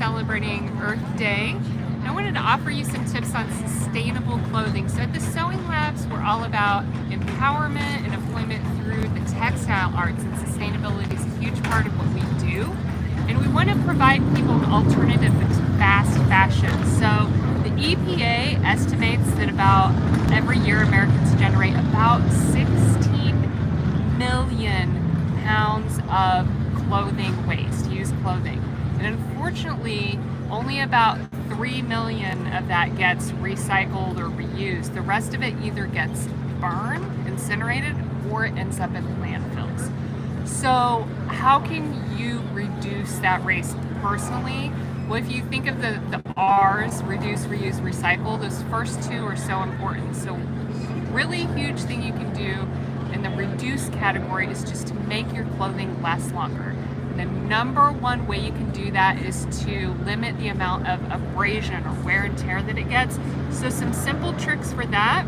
celebrating Earth Day. I wanted to offer you some tips on sustainable clothing. So at the Sewing Labs, we're all about empowerment and employment through the textile arts, and sustainability is a huge part of what we do. And we want to provide people an alternative to fast fashion. So the EPA estimates that about every year Americans generate about 16 million pounds of clothing waste, used clothing. And unfortunately, only about 3 million of that gets recycled or reused. The rest of it either gets burned, incinerated, or it ends up in landfills. So how can you reduce that waste personally? Well, if you think of the R's, reduce, reuse, recycle, those first two are so important. So really huge thing you can do in the reduce category is just to make your clothing last longer. The number one way you can do that is to limit the amount of abrasion or wear and tear that it gets. So some simple tricks for that.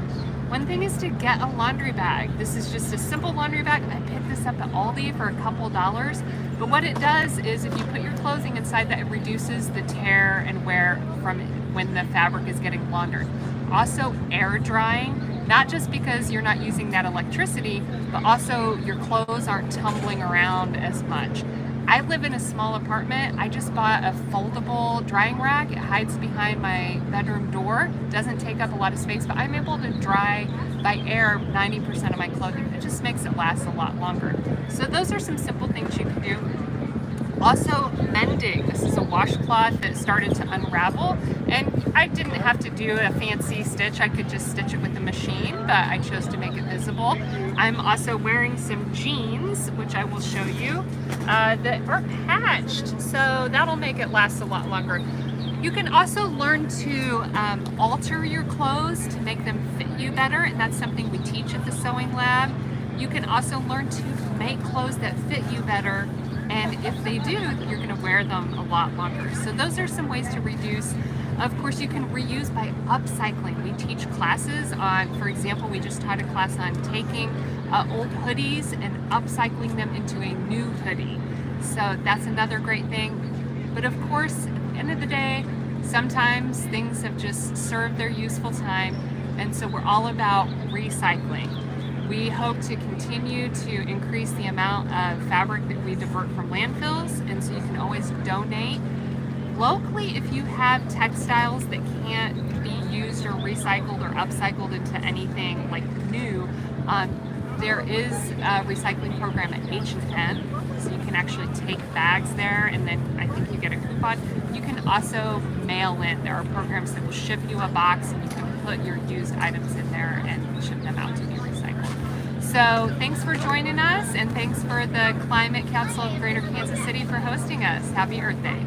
One thing is to get a laundry bag. This is just a simple laundry bag. I picked this up at Aldi for a couple dollars. But what it does is if you put your clothing inside that, it reduces the tear and wear from when the fabric is getting laundered. Also air drying, not just because you're not using that electricity, but also your clothes aren't tumbling around as much. I live in a small apartment. I just bought a foldable drying rack. It hides behind my bedroom door. Doesn't take up a lot of space, but I'm able to dry by air 90% of my clothing. It just makes it last a lot longer. So those are some simple things you can do. Also, mending. This is a washcloth that started to unravel, and I didn't have to do a fancy stitch. I could just stitch it with the machine, but I chose to make it visible. I'm also wearing some jeans, which I will show you, that are patched, so that'll make it last a lot longer. You can also learn to alter your clothes to make them fit you better, and that's something we teach at the Sewing Lab. You can also learn to make clothes that fit you better, and if they do, you're going to wear them a lot longer. So those are some ways to reduce. Of course, you can reuse by upcycling. We teach classes on, for example, we just taught a class on taking old hoodies and upcycling them into a new hoodie. So that's another great thing. But of course, at the end of the day, sometimes things have just served their useful time, and so we're all about recycling. We hope to continue to increase the amount of fabric that we divert from landfills, and so you can always donate. Locally, if you have textiles that can't be used or recycled or upcycled into anything like new, there is a recycling program at H&M, so you can actually take bags there, and then I think you get a coupon. You can also mail in. There are programs that will ship you a box, and you can put your used items in there and ship them out to be recycled. So thanks for joining us, and thanks for the Climate Council of Greater Kansas City for hosting us. Happy Earth Day.